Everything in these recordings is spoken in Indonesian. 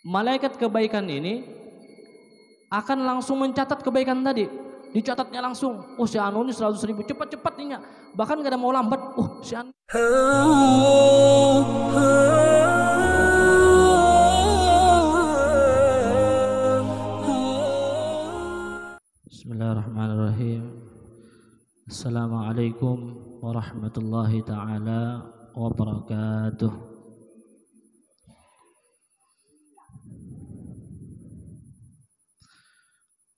malaikat kebaikan ini akan langsung mencatat kebaikan tadi. Dicatatnya langsung. Oh, si Anu ini 100.000, cepat-cepat nih. Bahkan gak ada mau lambat. Oh, si Anu. Bismillahirrahmanirrahim. Assalamualaikum warahmatullahi taala wabarakatuh.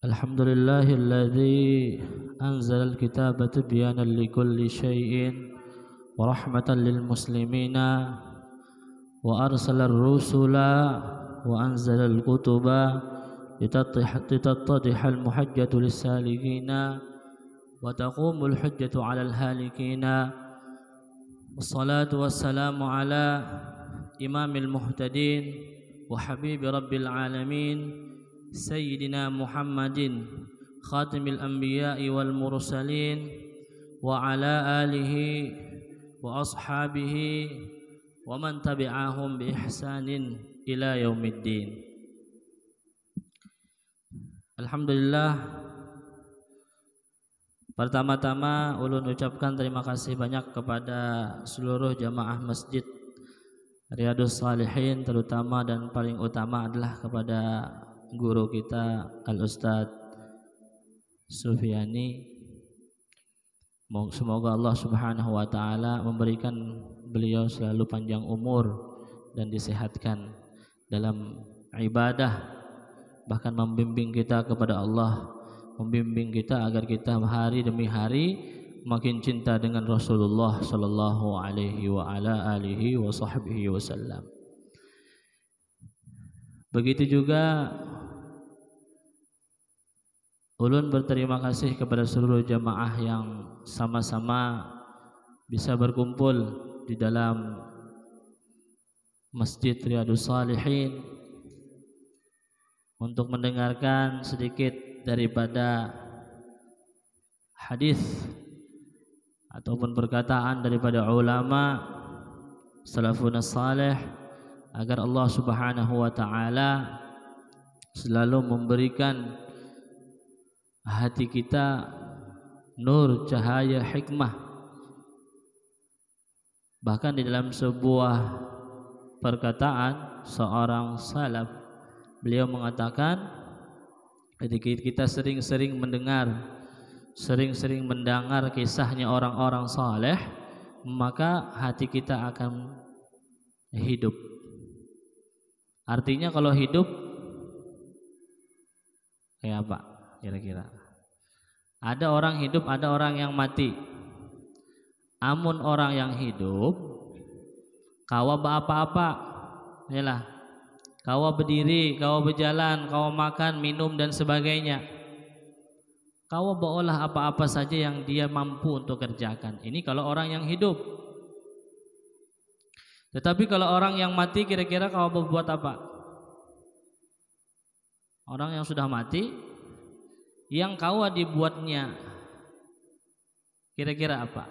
Alhamdulillahilladzi anzalal kitaba tibyanan likulli syai'in wa rahmatan lil muslimina wa arsalar rusula wa anzalal kutuba litattadihal muhajjatu lis-salikina wa taqumul hujjatu 'alal halikina. Wassalatu wassalamu ala imamil muhtadin wa habibi rabbil alamin Sayyidina Muhammadin khatimil anbiya'i wal mursalin wa ala alihi wa ashabihi wa man tabi'ahum bi ihsanin ila yaumiddin. Alhamdulillah, pertama-tama ulun ucapkan terima kasih banyak kepada seluruh jamaah Masjid Riyadhus Shalihin, terutama dan paling utama adalah kepada guru kita Al-Ustadz Sufyani. Semoga Allah Subhanahu wa taala memberikan beliau selalu panjang umur dan disehatkan dalam ibadah, bahkan membimbing kita kepada Allah, membimbing kita agar kita hari demi hari makin cinta dengan Rasulullah sallallahu alaihi wa ala alihi wa sahbihi wasallam. Begitu juga ulun berterima kasih kepada seluruh jamaah yang sama-sama bisa berkumpul di dalam Masjid Riyadhus Shalihin untuk mendengarkan sedikit daripada hadis ataupun perkataan daripada ulama salafun salih, agar Allah Subhanahu wa taala selalu memberikan hati kita nur, cahaya, hikmah. Bahkan di dalam sebuah perkataan seorang salaf, beliau mengatakan, ketika kita sering-sering mendengar kisahnya orang-orang saleh, maka hati kita akan hidup. Artinya kalau hidup kayak apa kira-kira? Ada orang hidup, ada orang yang mati. Amun orang yang hidup kawa apa-apa, yalah. Kawa berdiri, kawa berjalan, kawa makan, minum dan sebagainya. Kawa berolah apa-apa saja yang dia mampu untuk kerjakan. Ini kalau orang yang hidup. Tetapi kalau orang yang mati, kira-kira kawa berbuat apa? Orang yang sudah mati, yang kawa dibuatnya, kira-kira apa?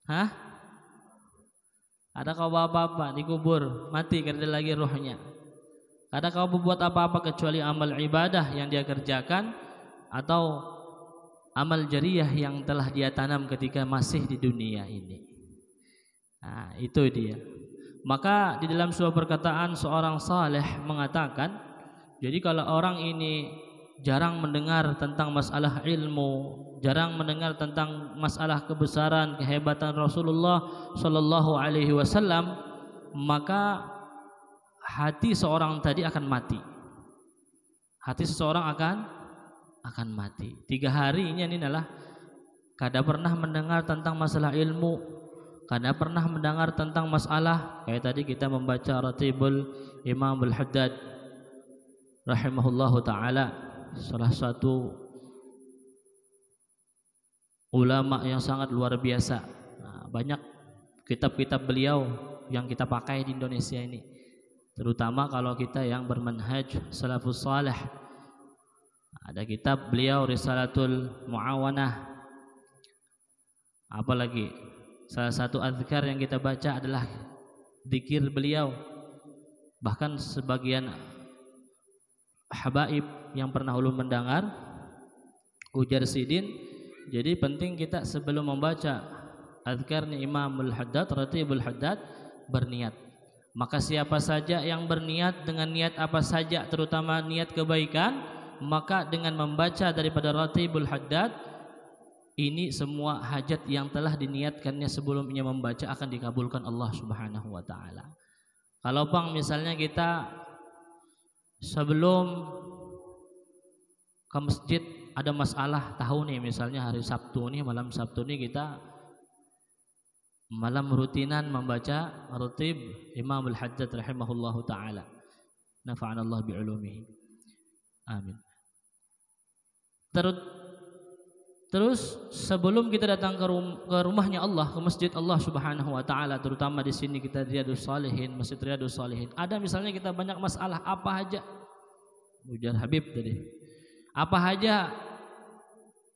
Hah? Ada kawa apa-apa, dikubur, mati, kerja lagi rohnya. Ada kawa berbuat apa-apa kecuali amal ibadah yang dia kerjakan atau amal jariyah yang telah dia tanam ketika masih di dunia ini. Nah, itu dia. Maka di dalam sebuah perkataan seorang saleh mengatakan, jadi kalau orang ini jarang mendengar tentang masalah ilmu, jarang mendengar tentang masalah kebesaran, kehebatan Rasulullah sallallahu alaihi wasallam, maka hati seorang tadi akan mati. Hati seseorang akan mati. 3 hari ini adalah kada pernah mendengar tentang masalah ilmu, kada pernah mendengar tentang masalah kayak tadi kita membaca Ratibul Imam Al-Haddad rahimahullahu taala, salah satu ulama yang sangat luar biasa. Nah, banyak kitab-kitab beliau yang kita pakai di Indonesia ini, terutama kalau kita yang bermanhaj salafus salih. Ada kitab beliau Risalatul Muawanah. Apalagi salah satu azkar yang kita baca adalah zikir beliau Bahkan sebagian habaib yang pernah ulun mendengar ujar Sidin, jadi penting kita sebelum membaca azkarnya Imamul Haddad, Ratibul Haddad, berniat. Maka siapa saja yang berniat dengan niat apa saja, terutama niat kebaikan, maka dengan membaca daripada Ratibul Haddad ini semua hajat yang telah diniatkannya sebelumnya membaca akan dikabulkan Allah Subhanahu wa taala. Kalau bang misalnya kita sebelum ke masjid ada masalah tahu nih, misalnya hari Sabtu nih, malam Sabtu nih kita malam rutinan membaca Ratib Imamul Haddad rahimahullahu taala. Nafa'anallahu bi'ulumihi. Amin. Terus sebelum kita datang ke rumahnya Allah, ke masjid Allah Subhanahu wa taala, terutama di sini kita Riyadhus Shalihin, Masjid Riyadhus Shalihin. Ada misalnya kita banyak masalah apa aja. Ujar Habib tadi. Apa aja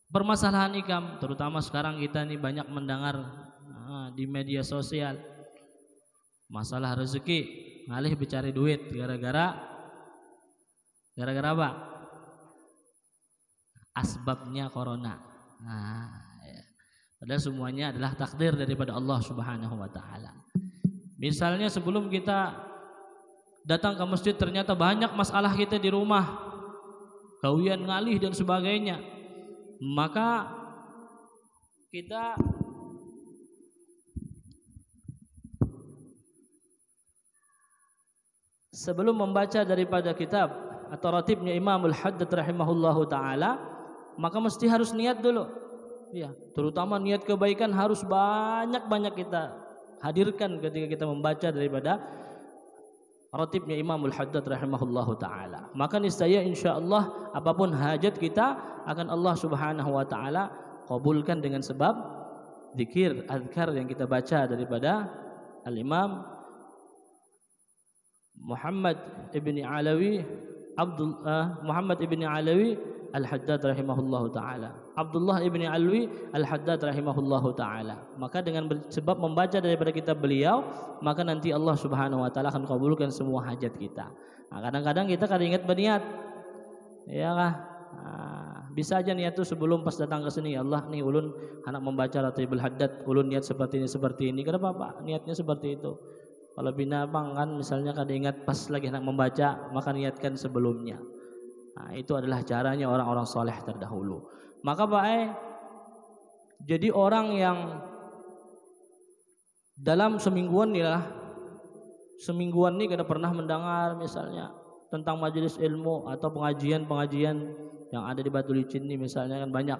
permasalahan ikam, terutama sekarang kita ini banyak mendengar di media sosial masalah rezeki, ngalih bicara duit gara-gara apa? Asbabnya corona. Ya. Padahal semuanya adalah takdir daripada Allah Subhanahu wa taala. Misalnya sebelum kita datang ke masjid ternyata banyak masalah kita di rumah, kawian ngalih dan sebagainya, maka kita sebelum membaca daripada kitab atau ratibnya Imamul Haddad rahimahullahu taala, maka mesti harus niat dulu. Ya, terutama niat kebaikan harus banyak-banyak kita hadirkan ketika kita membaca daripada ratibnya Imamul Haddad rahimahullahu taala. Maka niscaya insyaallah apapun hajat kita akan Allah Subhanahu wa taala kabulkan dengan sebab zikir, azkar yang kita baca daripada Al-Imam Muhammad ibni Alawi Al-Haddad rahimahullahu taala. Abdullah ibni Alwi Al-Haddad rahimahullahu taala. Maka dengan sebab membaca daripada kitab beliau, maka nanti Allah Subhanahu wa taala akan kabulkan semua hajat kita. Nah, kadang-kadang kita kada ingat berniat. Ya kah? Bisa aja niat itu sebelum pas datang ke sini, ya Allah nih ulun anak membaca Ratibul Haddad, ulun niat seperti ini. Kenapa Pak? Niatnya seperti itu. Kalau binabang kan misalnya kada ingat pas lagi anak membaca, maka niatkan sebelumnya. Nah, itu adalah caranya orang-orang soleh terdahulu. Maka Pak jadi orang yang dalam semingguan ini kada pernah mendengar misalnya tentang majelis ilmu atau pengajian yang ada di Batu Licin ini misalnya kan banyak.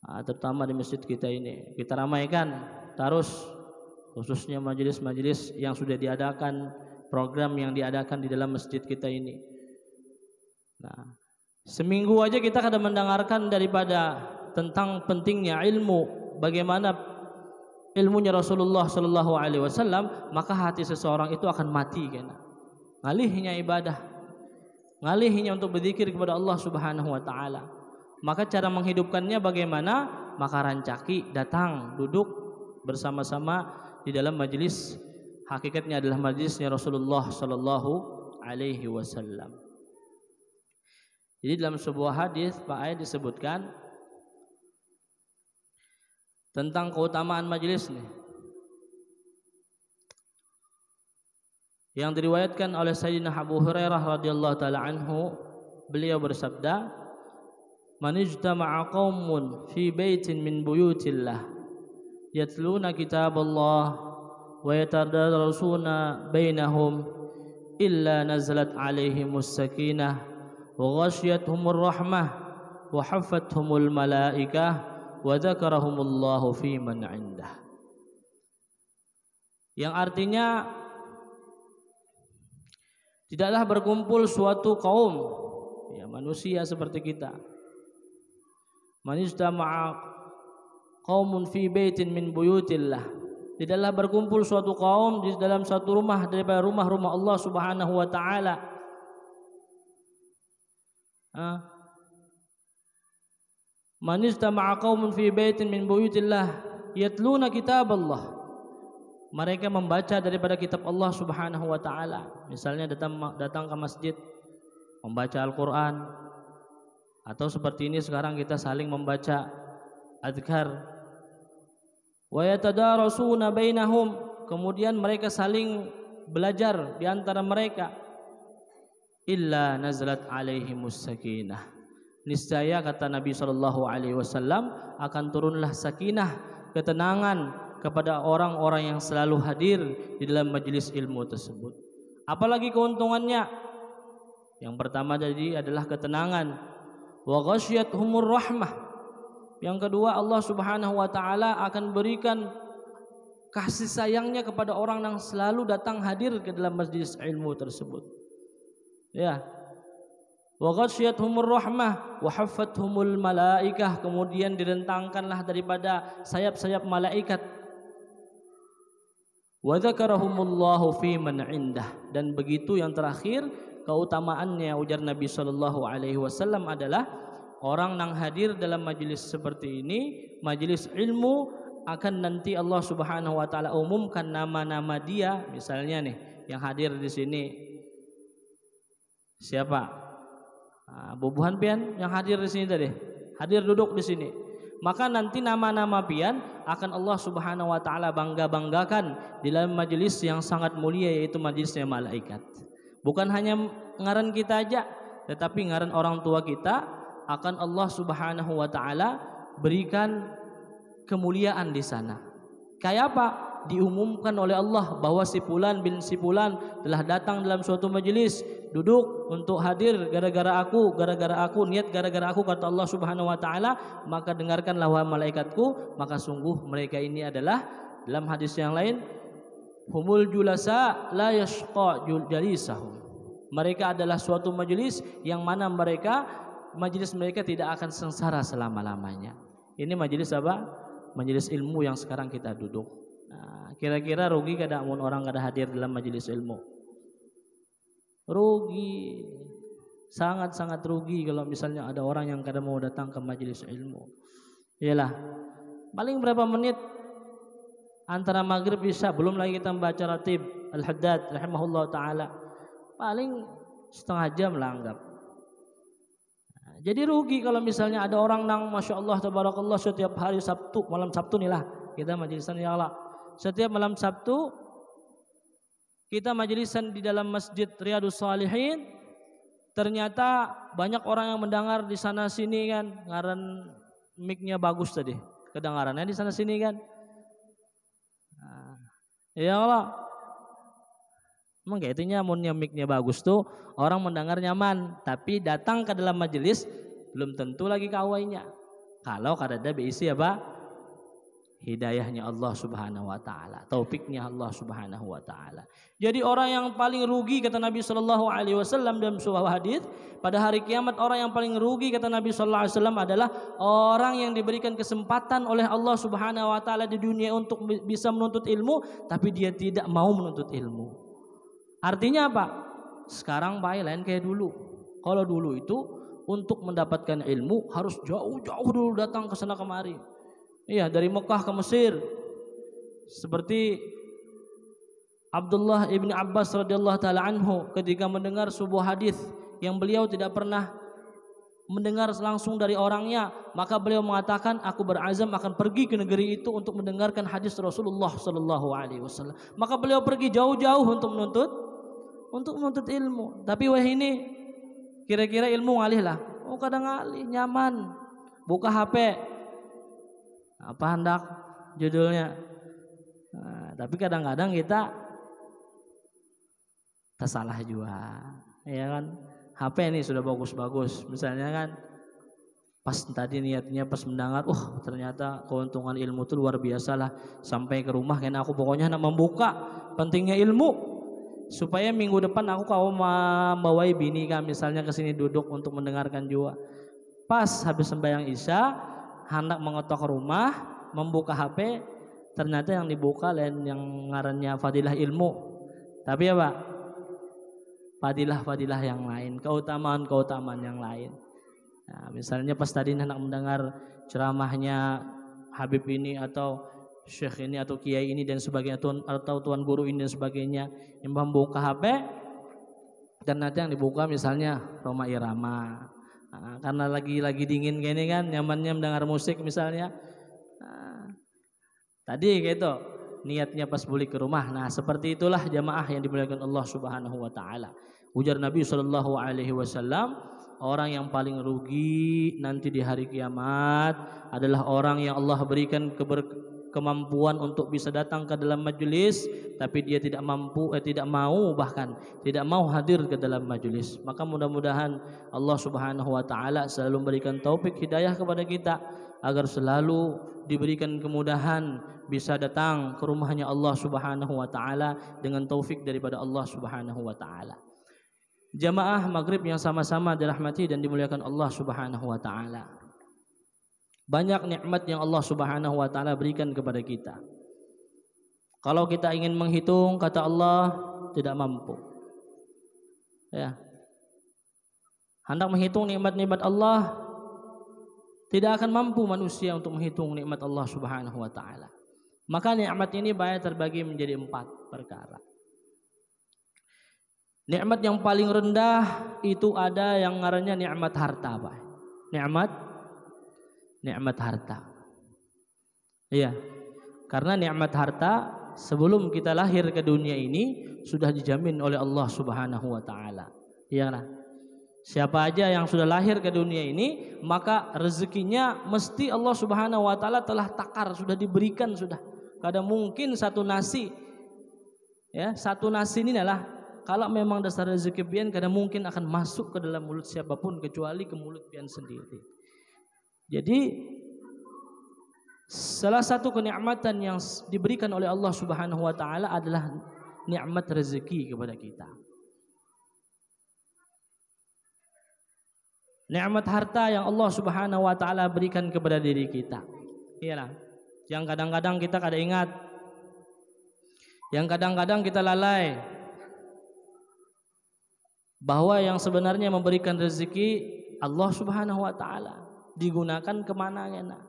Nah, terutama di masjid kita ini kita ramaikan terus, khususnya majelis-majelis yang sudah diadakan, program yang diadakan di dalam masjid kita ini. Nah, seminggu aja kita kadang mendengarkan daripada tentang pentingnya ilmu, bagaimana ilmunya Rasulullah Sallallahu Alaihi Wasallam, maka hati seseorang itu akan mati karena ngalihnya ibadah, ngalihnya untuk berzikir kepada Allah Subhanahu Wa Taala. Maka cara menghidupkannya bagaimana? Maka rancaki, datang, duduk bersama-sama di dalam majlis. Hakikatnya adalah majlisnya Rasulullah Sallallahu Alaihi Wasallam. Jadi dalam sebuah hadis Pak Ayat disebutkan tentang keutamaan majlis nih, yang diriwayatkan oleh Sayyidina Abu Hurairah radhiyallahu taala anhu. Beliau bersabda, "Man ijtama'a qaumun fi baitin min buyutillah yatluna kitaballah wa yatadarasuna bainahum illa nazalat alaihimus sakinah wa ghasyiyatuhumur rahmah wa haffathumul malaikah wa dzakarahumullahu fi man 'indah." Yang artinya tidaklah berkumpul suatu kaum, ya manusia seperti kita, man ijtama'a qaumun fi baitin min buyutillah, tidaklah berkumpul suatu kaum di dalam satu rumah daripada rumah-rumah Allah Subhanahu wa taala. Man ijtama'a qaumun fi baitin min buyutillah yatluna kitaballah, mereka membaca daripada kitab Allah Subhanahu wa taala. Misalnya datang ke masjid membaca Al-Qur'an, atau seperti ini sekarang kita saling membaca adzkar. Wa yatadarasuna bainahum, kemudian mereka saling belajar di antara mereka. Illa nazalat alaihimus sakinah, niscaya kata Nabi sallallahu alaihi wasallam akan turunlah sakinah, ketenangan kepada orang-orang yang selalu hadir di dalam majelis ilmu tersebut. Apalagi keuntungannya? Yang pertama tadi adalah ketenangan. Wa ghasyiyatuhumur rahmah. Yang kedua, Allah Subhanahu wa taala akan berikan kasih sayangnya kepada orang yang selalu datang hadir ke dalam majelis ilmu tersebut. Ya. Wa ghasyiyatuhumur rahmah wa haffathumul malaikah, kemudian direntangkanlah daripada sayap-sayap malaikat. Wa dzakarahumullahu fi man indah, dan begitu yang terakhir keutamaannya ujar Nabi sallallahu alaihi wasallam adalah orang yang hadir dalam majelis seperti ini, majelis ilmu, akan nanti Allah Subhanahu wa taala umumkan nama-nama dia. Misalnya nih yang hadir di sini siapa? Bubuhan pian yang hadir di sini tadi. Hadir duduk di sini. Maka nanti nama-nama pian akan Allah Subhanahu wa taala bangga-banggakan di dalam majelis yang sangat mulia, yaitu majelisnya malaikat. Bukan hanya ngaran kita aja, tetapi ngaran orang tua kita akan Allah Subhanahu wa taala berikan kemuliaan di sana. Kayak apa? Diumumkan oleh Allah bahwa si fulan bin si fulan telah datang dalam suatu majelis, duduk untuk hadir gara-gara aku, niat gara-gara aku, kata Allah Subhanahu wa taala, maka dengarkanlah wahai malaikatku, maka sungguh mereka ini adalah, dalam hadis yang lain, humul julasa la yashqa jalisahum. Mereka adalah suatu majelis yang mana majelis mereka tidak akan sengsara selama-lamanya. Ini majelis apa? Majelis ilmu yang sekarang kita duduk. Nah, kira-kira rugi kada mun orang kada hadir dalam majelis ilmu? Rugi. Sangat-sangat rugi kalau misalnya ada orang yang kada mau datang ke majelis ilmu. Iyalah. Paling berapa menit antara maghrib isya, belum lagi kita membaca ratib Al-Haddad rahimahullah taala. Paling setengah jam lah anggap. Jadi rugi kalau misalnya ada orang nang Masya Allah tabarakallah setiap hari Sabtu, malam Sabtu nih lah kita majelisan, ya Allah, setiap malam Sabtu kita majelisan di dalam Masjid Riyadhus Shalihin. Ternyata banyak orang yang mendengar di sana sini kan, ngaran mic-nya bagus tadi, kedengarannya di sana sini kan. Ya Allah, emang kayak itunya amunnya mic-nya bagus tuh orang mendengar nyaman, tapi datang ke dalam majelis belum tentu lagi kawainya. Kalau kada ada beisi apa? Hidayahnya Allah Subhanahu wa taala, taufiknya Allah Subhanahu wa taala. Jadi orang yang paling rugi kata Nabi sallallahu alaihi wasallam dalam sebuah hadis, pada hari kiamat orang yang paling rugi kata Nabi sallallahu alaihi wasallam adalah orang yang diberikan kesempatan oleh Allah Subhanahu wa taala di dunia untuk bisa menuntut ilmu, tapi dia tidak mau menuntut ilmu. Artinya apa? Sekarang baik lain kayak dulu. Kalau dulu itu untuk mendapatkan ilmu harus jauh-jauh dulu datang ke sana kemari. Iya, dari Mekah ke Mesir. Seperti Abdullah ibni Abbas radhiyallahu taala anhu ketika mendengar sebuah hadis yang beliau tidak pernah mendengar langsung dari orangnya, maka beliau mengatakan, aku berazam akan pergi ke negeri itu untuk mendengarkan hadis Rasulullah sallallahu alaihi wasallam. Maka beliau pergi jauh-jauh untuk menuntut ilmu. Tapi wah ini kira-kira ilmu ngalih lah. Oh, kadang ngalih, nyaman. Buka HP. Apa hendak judulnya? Nah, tapi kadang-kadang kita tersalah juga, ya kan? HP ini sudah bagus-bagus, misalnya kan, pas tadi niatnya pas mendengar, ternyata keuntungan ilmu itu luar biasa lah. Sampai ke rumah kan aku pokoknya nak membuka pentingnya ilmu, supaya minggu depan aku kau membawai bini kan, misalnya ke sini duduk untuk mendengarkan juga. Pas habis sembahyang isya, hendak mengetok rumah, membuka HP, ternyata yang dibuka lain yang ngarannya fadilah ilmu, tapi apa? Fadilah yang lain, keutamaan yang lain. Nah, misalnya pas tadi hendak mendengar ceramahnya Habib ini atau syekh ini atau kiai ini dan sebagainya atau tuan guru ini dan sebagainya yang membuka HP dan nanti yang dibuka misalnya Roma Irama. Nah, karena lagi dingin kayak ini kan nyamannya mendengar musik misalnya. Nah, tadi gitu niatnya pas balik ke rumah. Nah, seperti itulah jamaah yang dimuliakan Allah Subhanahu wa taala. Ujar Nabi sallallahu alaihi wasallam, orang yang paling rugi nanti di hari kiamat adalah orang yang Allah berikan kemampuan untuk bisa datang ke dalam majelis tapi dia tidak mampu tidak mau hadir ke dalam majelis. Maka mudah-mudahan Allah Subhanahu wa taala selalu memberikan taufik hidayah kepada kita agar selalu diberikan kemudahan bisa datang ke rumahnya Allah Subhanahu wa taala dengan taufik daripada Allah Subhanahu wa taala. Jamaah maghrib yang sama-sama dirahmati dan dimuliakan Allah Subhanahu wa taala. Banyak nikmat yang Allah Subhanahu wa taala berikan kepada kita. Kalau kita ingin menghitung, kata Allah, tidak mampu. Ya. Hendak menghitung nikmat-nikmat Allah, tidak akan mampu manusia untuk menghitung nikmat Allah Subhanahu wa taala. Maka nikmat ini banyak terbagi menjadi 4 perkara. Nikmat yang paling rendah itu ada yang ngarannya nikmat harta, Pak. Nikmat harta. Iya. Karena nikmat harta sebelum kita lahir ke dunia ini sudah dijamin oleh Allah Subhanahu wa taala. Iyalah. Siapa aja yang sudah lahir ke dunia ini, maka rezekinya mesti Allah Subhanahu wa taala telah takar, sudah diberikan sudah. Kadang mungkin satu nasi ini adalah kalau memang dasar rezeki pian kadang mungkin akan masuk ke dalam mulut siapapun kecuali ke mulut pian sendiri. Jadi salah satu kenikmatan yang diberikan oleh Allah Subhanahu wa taala adalah nikmat rezeki kepada kita. Nikmat harta yang Allah Subhanahu wa taala berikan kepada diri kita. Iyalah, yang kadang-kadang kita kada ingat. Yang kadang-kadang kita lalai bahwa yang sebenarnya memberikan rezeki Allah Subhanahu wa taala, digunakan kemana enak.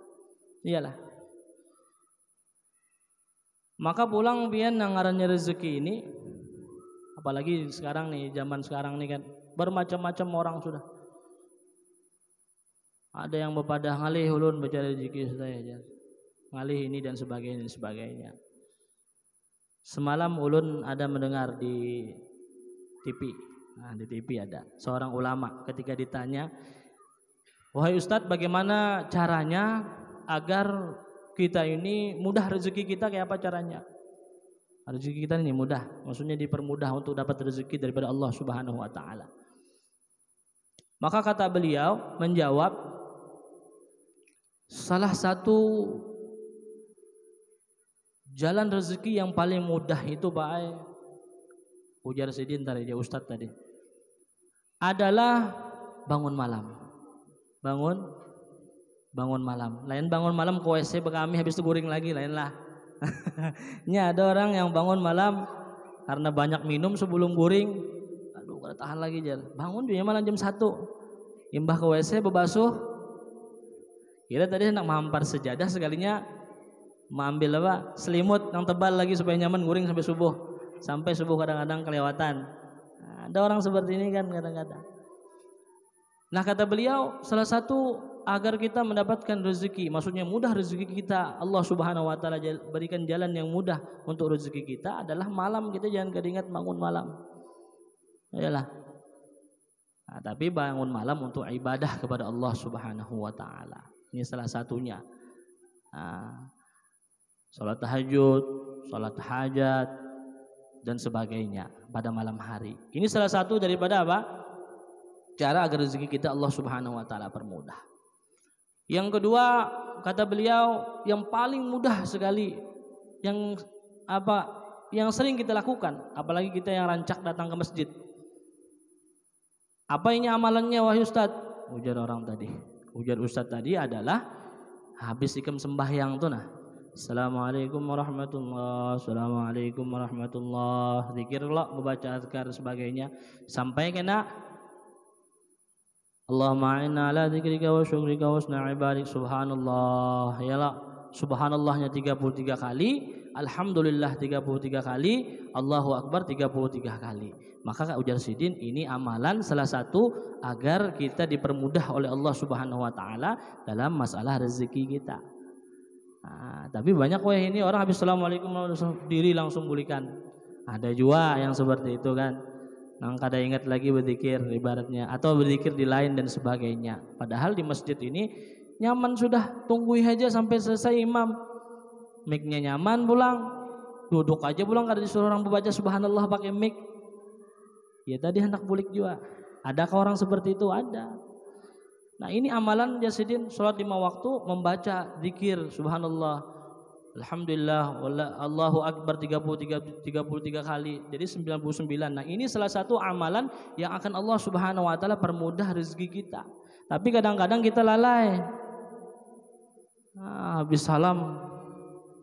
Iyalah. Maka pulang pian yang ngarannya rezeki ini, apalagi sekarang nih, zaman sekarang nih kan bermacam-macam orang sudah. Ada yang bepadah ngalih ulun baca rezeki saya, ngalih ini dan sebagainya. Semalam ulun ada mendengar di TV. Nah, di TV ada seorang ulama ketika ditanya, "Wahai Ustadz, bagaimana caranya agar kita ini mudah rezeki kita, kayak apa caranya?" Rezeki kita ini mudah, maksudnya dipermudah untuk dapat rezeki daripada Allah Subhanahu wa taala. Maka kata beliau menjawab, salah satu jalan rezeki yang paling mudah itu Pak, ujar Sidin tadi, dia Ustadz tadi, adalah bangun malam. Bangun malam. Lain bangun malam ke WC bekami habis itu guring lagi, lain lah. Ini ada orang yang bangun malam karena banyak minum sebelum guring. Aduh, kada tahan lagi jal. Bangun juga malam jam 1. Imbah ke WC bebasuh. Kira tadi hendak mampar sejadah sekalinya mengambil selimut yang tebal lagi supaya nyaman guring sampai subuh. Sampai subuh kadang-kadang kelewatan. Nah, ada orang seperti ini kan kadang-kadang. Nah, kata beliau, salah satu agar kita mendapatkan rezeki, maksudnya mudah rezeki kita, Allah Subhanahu wa taala berikan jalan yang mudah untuk rezeki kita adalah malam. Kita jangan keingat bangun malam. Iyalah. Nah, tapi bangun malam untuk ibadah kepada Allah Subhanahu wa taala. Ini salah satunya. Nah, salat tahajud, salat hajat dan sebagainya pada malam hari. Ini salah satu daripada apa? Cara agar rezeki kita Allah Subhanahu wa taala permudah. Yang kedua, kata beliau, yang paling mudah sekali yang sering kita lakukan, apalagi kita yang rancak datang ke masjid. Apa ini amalannya wahai Ustaz? Ujar Ustaz tadi adalah habis ikam sembahyang tuh nah. Assalamualaikum warahmatullahi wabarakatuh. Assalamualaikum warahmatullahi wabarakatuh. Zikirlah, membaca azkar sebagainya sampai kena Allahumma inna ala dzikrika wa syukrika wa husni ibadik. Subhanallah. Yalah, Subhanallahnya 33 kali, Alhamdulillah 33 kali, Allahu Akbar 33 kali. Maka ujar Sidin, ini amalan salah satu agar kita dipermudah oleh Allah Subhanahu wa taala dalam masalah rezeki kita. Nah, tapi banyak ini orang habis assalamualaikum diri langsung pulihkan. Ada juga yang seperti itu kan. Nang kada ingat lagi berzikir ibaratnya, atau berzikir di lain dan sebagainya. Padahal di masjid ini nyaman sudah, tunggu aja sampai selesai imam. Mic-nya nyaman pulang, duduk aja pulang, kada disuruh orang membaca subhanallah pakai mic. Ya tadi hendak bulik juga. Adakah orang seperti itu? Ada. Nah ini amalan Jasidin, sholat 5 waktu membaca zikir subhanallah, alhamdulillah, Allahu Akbar 33 kali, jadi 99. Nah ini salah satu amalan yang akan Allah Subhanahu wa taala permudah rezeki kita. Tapi kadang-kadang kita lalai. Habis salam,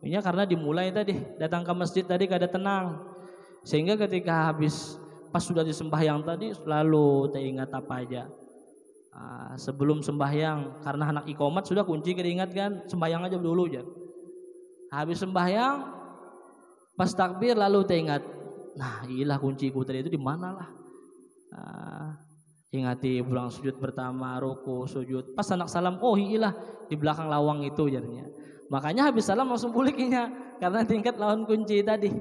ini karena dimulai tadi, datang ke masjid tadi kada tenang, sehingga ketika habis pas sudah disembahyang tadi lalu teringat apa aja. Sebelum sembahyang, karena anak iqomat sudah kunci keringat kan, sembahyang aja dulu aja. Habis sembahyang, pas takbir lalu teringat, nah iyalah kunciku tadi itu di mana lah. Ingati pulang sujud pertama, ruku, sujud, pas anak salam, oh iyalah di belakang lawang itu jadinya. Makanya habis salam langsung puliknya karena tingkat lawan kunci tadi.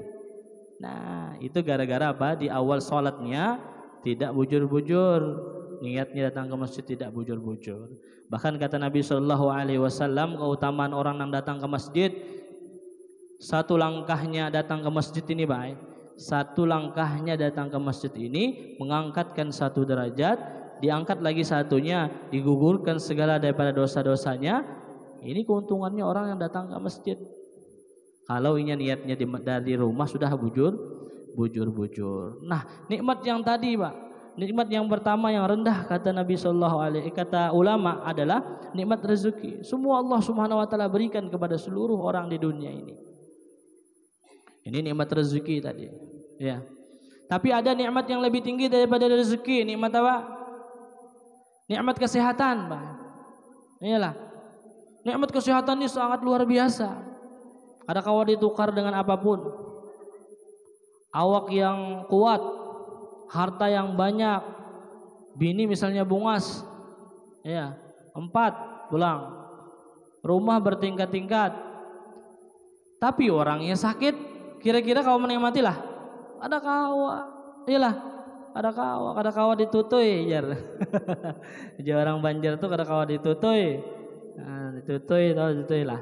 Nah itu gara-gara apa? Di awal sholatnya tidak bujur-bujur, niatnya datang ke masjid tidak bujur-bujur. Bahkan kata Nabi SAW, keutamaan orang yang datang ke masjid, satu langkahnya datang ke masjid ini baik, satu langkahnya datang ke masjid ini mengangkatkan satu derajat, diangkat lagi satunya, digugurkan segala daripada dosa-dosanya. Ini keuntungannya orang yang datang ke masjid. Kalau ini niatnya dari rumah sudah bujur-bujur. Nah nikmat yang tadi Pak, nikmat yang pertama yang rendah kata Nabi SAW, kata ulama adalah nikmat rezeki. Semua Allah Subhanahu wa taala berikan kepada seluruh orang di dunia ini. Ini nikmat rezeki tadi, ya. Tapi ada nikmat yang lebih tinggi daripada rezeki. Nikmat apa? Nikmat kesehatan, Pak. Iyalah. Nikmat kesehatan ini sangat luar biasa. Ada kawan ditukar dengan apapun. Awak yang kuat, harta yang banyak, bini misalnya bungas, ya, 4 pulang, rumah bertingkat-tingkat. Tapi orangnya sakit, kira-kira kau menikmati lah? Ada kawa, iyalah, ada kawa ditutui, jar. Jadi orang Banjar tuh ada kawa ditutui, nah, ditutui lah,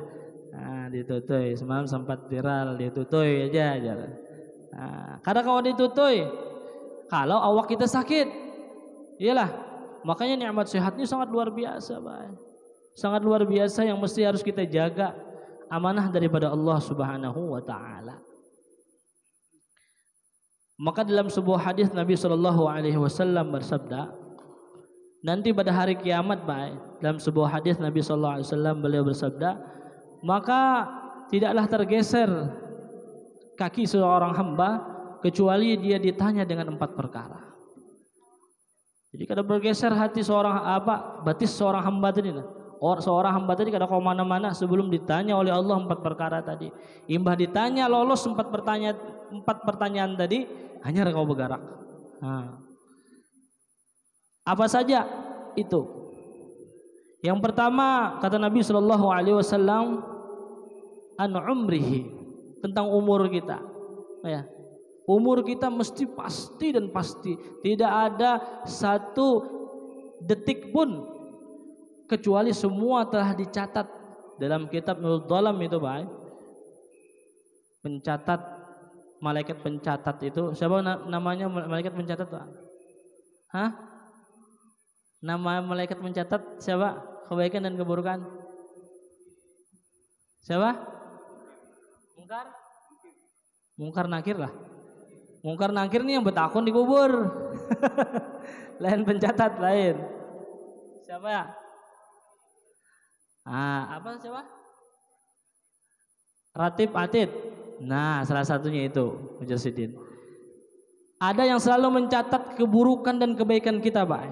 nah, ditutui. Semalam sempat viral ditutui aja. Nah, kada kawa ditutui. Kalau awak kita sakit, iyalah, makanya nikmat sehat ini sangat luar biasa, Pak. Sangat luar biasa yang mesti harus kita jaga, amanah daripada Allah Subhanahu wa taala. Maka dalam sebuah hadis Nabi SAW bersabda, nanti pada hari kiamat, Pak, dalam sebuah hadis Nabi SAW beliau bersabda, maka tidaklah tergeser kaki seorang hamba kecuali dia ditanya dengan 4 perkara. Jadi kada bergeser hati seorang batis seorang hamba tadi. Seorang hamba tadi kada kau mana-mana sebelum ditanya oleh Allah 4 perkara tadi. Imbah ditanya lolos 4 pertanyaan tadi, hanya kau bergerak. Apa saja itu? Yang pertama kata Nabi SAW, an umrihi, tentang umur kita. Ya. Umur kita mesti pasti dan pasti, tidak ada satu detik pun kecuali semua telah dicatat dalam kitab Nurul Dhalam itu, Pak. Pencatat, malaikat pencatat itu siapa namanya malaikat pencatat, Pak? Hah? Nama malaikat pencatat siapa? Kebaikan dan keburukan. Siapa? Mungkar Nakir lah. Mungkar Nakir nih yang betakun dikubur. Lain pencatat lain. Siapa ya? Apa siapa? Ratib Atid. Nah, salah satunya itu Mujasidin. Ada yang selalu mencatat keburukan dan kebaikan kita, Pak.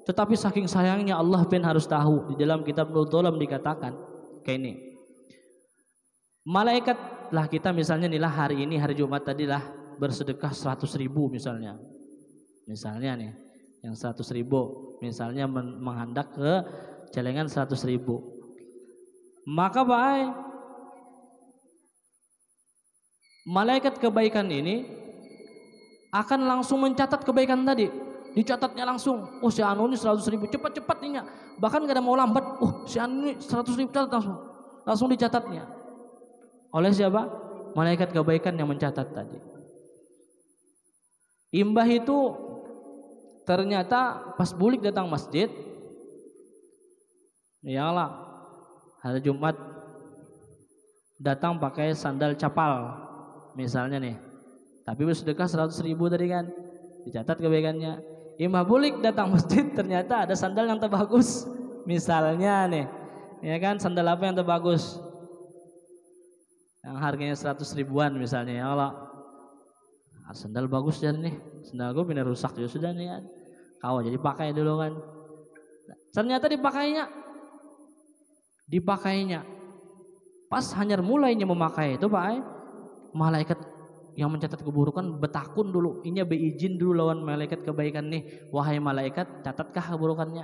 Tetapi saking sayangnya Allah pun harus tahu, di dalam kitab Nurul Dhalam dikatakan kayak ini. Malaikat lah kita misalnya nih lah hari ini hari Jumat tadi lah bersedekah 100.000 misalnya. Misalnya nih yang 100.000 misalnya menghendak ke celengan 100.000. Maka baik malaikat kebaikan ini akan langsung mencatat kebaikan tadi. Dicatatnya langsung. Oh si Anu ini 100.000 cepat-cepat nih. Bahkan gak ada mau lambat. Oh si Anu ini 100.000 catat langsung. Langsung dicatatnya. Oleh siapa? Malaikat kebaikan yang mencatat tadi. Imbah itu ternyata pas bulik datang masjid. Iyalah hari Jumat datang pakai sandal capal misalnya nih. Tapi bersedekah 100.000 tadi kan. Dicatat kebaikannya. Imbah bulik datang masjid ternyata ada sandal yang terbagus. Misalnya nih. Ya kan sandal apa yang terbagus? Yang harganya 100.000-an misalnya ya Allah. Sandal bagus dan nih. Sandal gue pindah rusak ya sudah nih kan. Kau jadi pakai dulu kan. Ternyata dipakainya. Pas hanya mulainya memakai itu Pak, malaikat yang mencatat keburukan betakun dulu. Inya beizin dulu lawan malaikat kebaikan nih. Wahai malaikat, catatkah keburukannya?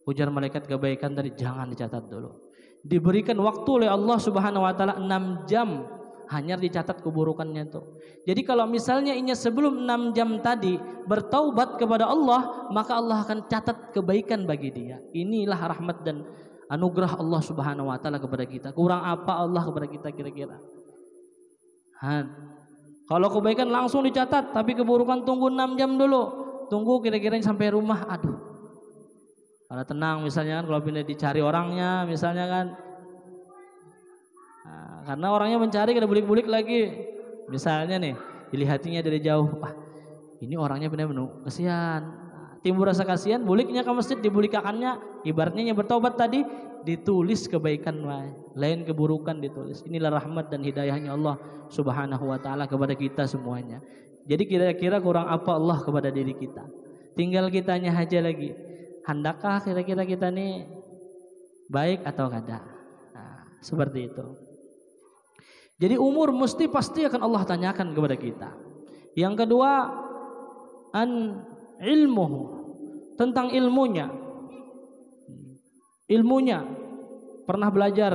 Ujar malaikat kebaikan tadi, jangan dicatat dulu. Diberikan waktu oleh Allah Subhanahu wa taala 6 jam hanya dicatat keburukannya itu. Jadi kalau misalnya inya sebelum 6 jam tadi bertaubat kepada Allah, maka Allah akan catat kebaikan bagi dia. Inilah rahmat dan anugerah Allah Subhanahu wa taala kepada kita. Kurang apa Allah kepada kita kira-kira? Kalau kebaikan langsung dicatat, tapi keburukan tunggu 6 jam dulu. Tunggu kira-kira sampai rumah, aduh. Kalau tenang misalnya kan, kalau pindah dicari orangnya misalnya kan. Nah, karena orangnya mencari kada bulik-bulik lagi. Misalnya nih, dilihatinya dari jauh, wah ini orangnya pindah menu, kasihan. Timbul rasa kasihan, buliknya ke masjid, dibulikakannya, ibaratnya yang bertobat tadi, ditulis kebaikan lain keburukan ditulis. Inilah rahmat dan hidayahnya Allah Subhanahu wa taala kepada kita semuanya. Jadi kira-kira kurang apa Allah kepada diri kita? Tinggal kitanya aja lagi. Hendakkah kira-kira kita nih baik atau kada? Nah, seperti itu. Jadi umur mesti pasti akan Allah tanyakan kepada kita. Yang kedua, ilmu, tentang ilmunya. Ilmunya pernah belajar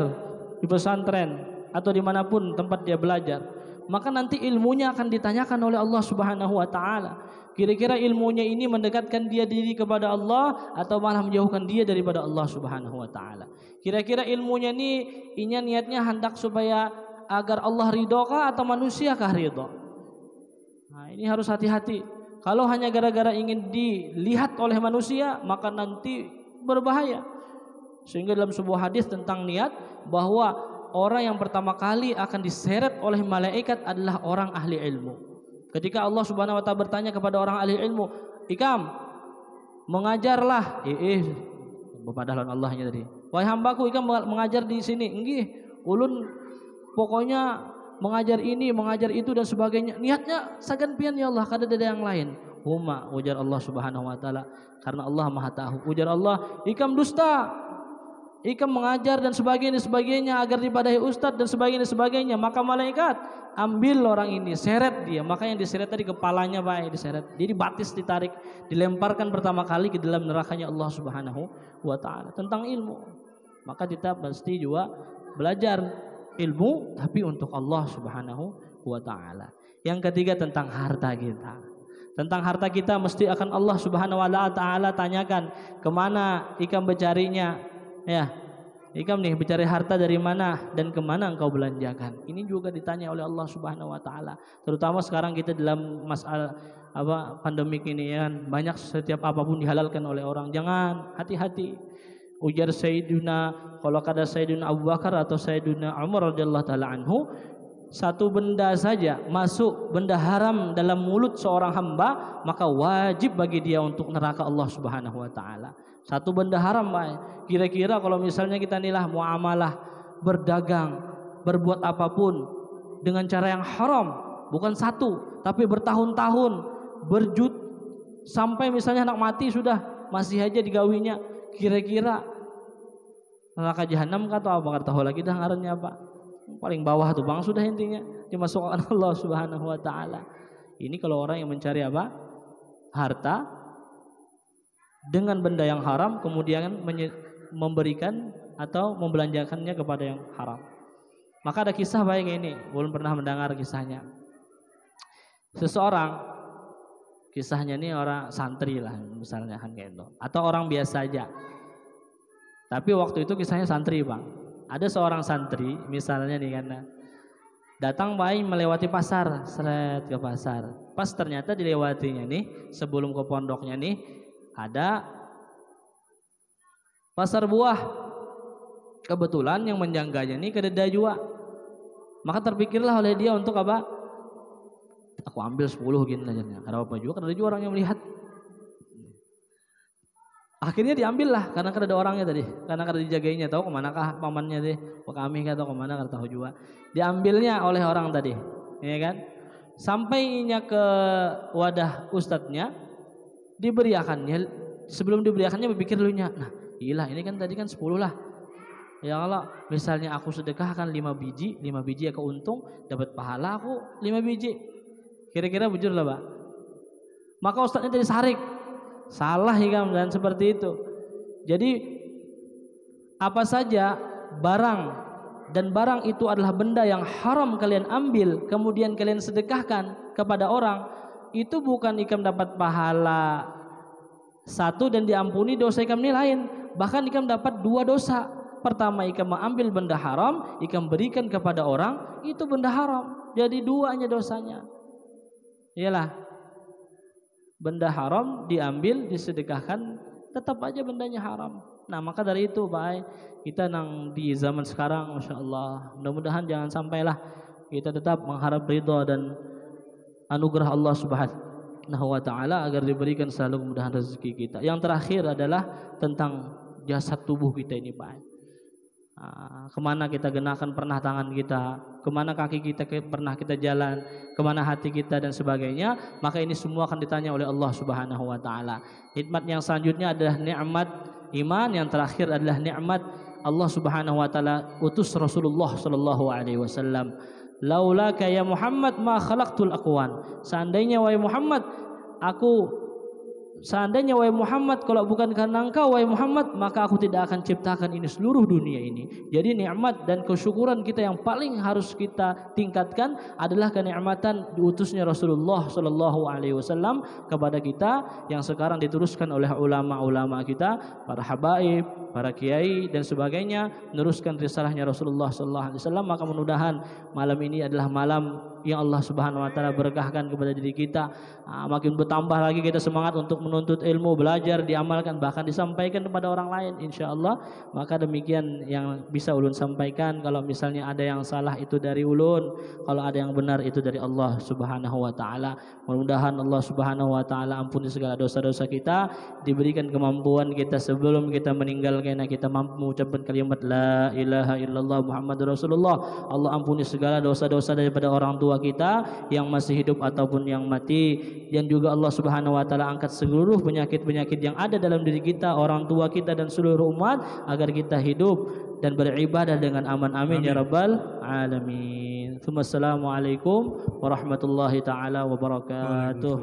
di pesantren atau dimanapun tempat dia belajar, maka nanti ilmunya akan ditanyakan oleh Allah Subhanahu wa taala. Kira-kira ilmunya ini mendekatkan dia diri kepada Allah atau malah menjauhkan dia daripada Allah Subhanahu wa taala. Kira-kira ilmunya ini niatnya hendak supaya agar Allah ridho kah atau manusia kah ridho? Nah, ini harus hati-hati. Kalau hanya gara-gara ingin dilihat oleh manusia, maka nanti berbahaya. Sehingga dalam sebuah hadis tentang niat, bahwa orang yang pertama kali akan diseret oleh malaikat adalah orang ahli ilmu. Ketika Allah Subhanahu wa taala bertanya kepada orang ahli ilmu, "Ikam, mengajarlah." Bepadahlan Allahnya tadi. "Wahai hambaku, ikam mengajar di sini." "Nggih, ulun pokoknya mengajar ini, mengajar itu dan sebagainya. Niatnya sagan pian ya Allah, kada ada yang lain." "Huma," ujar Allah Subhanahu wa taala, karena Allah Maha tahu. Ujar Allah, "Ikam dusta. Ikam mengajar dan sebagainya agar dipadahi ustadz dan sebagainya. Maka malaikat ambil orang ini, seret dia." Maka yang diseret tadi kepalanya Pak, diseret. Jadi batis ditarik, dilemparkan pertama kali ke dalam nerakanya Allah Subhanahu wa taala. Tentang ilmu, maka kita pasti juga belajar ilmu tapi untuk Allah Subhanahu wa taala. Yang ketiga tentang harta kita. Tentang harta kita mesti akan Allah Subhanahu wa taala tanyakan, kemana ikam mencarinya? Ya, ikam nih mencari harta dari mana dan kemana engkau belanjakan? Ini juga ditanya oleh Allah Subhanahu wa taala. Terutama sekarang kita dalam masalah pandemik ini ya kan, banyak setiap apapun dihalalkan oleh orang. Jangan, hati-hati. Ujar Sayyiduna, kalau kada Sayyiduna Abu Bakar atau Sayyiduna Umar radhiyallahu taala anhu, satu benda saja masuk benda haram dalam mulut seorang hamba, maka wajib bagi dia untuk neraka Allah Subhanahu wa taala. Satu benda haram, Pak. Kira-kira kalau misalnya kita nilah muamalah, berdagang, berbuat apapun dengan cara yang haram, bukan satu, tapi bertahun-tahun, sampai misalnya anak mati sudah masih aja digawinya, kira-kira neraka jahanam kah atau apa? Tahu lagi dah ngarannya apa? paling bawah tuh Bang, sudah intinya dimasukkan Allah Subhanahu wa taala. Ini kalau orang yang mencari apa? Harta dengan benda yang haram kemudian memberikan atau membelanjakannya kepada yang haram. Maka ada kisah baik ini, belum pernah mendengar kisahnya. Seseorang, kisahnya ini orang santri lah misalnya kan kayak itu, atau orang biasa aja. Tapi waktu itu kisahnya santri Bang. Ada seorang santri misalnya nih kan, datang baik melewati pasar, seret ke pasar. Pas ternyata dilewatinya nih sebelum ke pondoknya nih ada pasar buah. Kebetulan yang menjangganya nih keledai juga. Maka terpikirlah oleh dia untuk apa? Aku ambil 10 gini aja. Karena apa juga, karena ada juga orang yang melihat. Akhirnya diambil lah karena ada orangnya tadi, karena ada dijagainya, tahu kemanakah pamannya deh, kami nggak tahu kemana, nggak tahu juga. Diambilnya oleh orang tadi, ya kan? Sampainya ke wadah ustadznya, diberiakannya. Sebelum diberiakannya berpikir dulunya, nah iyalah ini kan tadi kan 10 lah. Ya Allah, misalnya aku sedekahkan 5 biji ya keuntung, dapat pahala aku 5 biji. Kira-kira bujur lah Pak. Maka ustadznya tadi sarik. Salah ya dan seperti itu. Jadi apa saja barang dan barang itu adalah benda yang haram kalian ambil kemudian kalian sedekahkan kepada orang, itu bukan ikam dapat pahala 1 dan diampuni dosa ikam ini lain, bahkan ikam dapat 2 dosa. Pertama ikam mengambil benda haram, ikam berikan kepada orang, itu benda haram, jadi 2-nya dosanya. Iyalah, benda haram diambil disedekahkan tetap aja bendanya haram. Nah maka dari itu baik kita nang di zaman sekarang, masya Allah, mudah-mudahan jangan sampailah kita tetap mengharap ridha dan anugerah Allah Subhanahu wa taala agar diberikan selalu kemudahan rezeki kita. Yang terakhir adalah tentang jasad tubuh kita ini baik. Kemana kita gunakan pernah tangan kita, kemana kaki kita pernah kita jalan, kemana hati kita dan sebagainya, maka ini semua akan ditanya oleh Allah Subhanahu wa taala. Hikmat yang selanjutnya adalah nikmat iman, yang terakhir adalah nikmat Allah Subhanahu wa taala utus Rasulullah sallallahu alaihi wasallam. Laulaka ya Muhammad ma khalaqtul aqwan. Seandainya wahai Muhammad, wahai Muhammad, kalau bukan karena engkau wahai Muhammad, maka aku tidak akan ciptakan ini seluruh dunia ini. Jadi nikmat dan kesyukuran kita yang paling harus kita tingkatkan adalah kenikmatan diutusnya Rasulullah sallallahu alaihi wasallam kepada kita, yang sekarang diteruskan oleh ulama-ulama kita, para habaib, para kiai dan sebagainya, meneruskan risalahnya Rasulullah sallallahu alaihi wasallam. Maka mudah-mudahan malam ini adalah malam yang Allah Subhanahu wa taala berkahkan kepada diri kita. Makin bertambah lagi kita semangat untuk menuntut ilmu, belajar, diamalkan, bahkan disampaikan kepada orang lain insyaallah. Maka demikian yang bisa ulun sampaikan. Kalau misalnya ada yang salah itu dari ulun, kalau ada yang benar itu dari Allah Subhanahu wa taala. Mudah-mudahan Allah Subhanahu wa taala ampuni segala dosa-dosa kita, diberikan kemampuan kita sebelum kita meninggal karena kita mampu mengucapkan kalimat la ilaha illallah Muhammadur Rasulullah. Allah ampuni segala dosa-dosa daripada orang tua kita yang masih hidup ataupun yang mati, dan juga Allah Subhanahu wa taala angkat seluruh penyakit-penyakit yang ada dalam diri kita, orang tua kita dan seluruh umat, agar kita hidup dan beribadah dengan aman. Amin ya rabbal alamin. Assalamualaikum warahmatullahi taala wabarakatuh.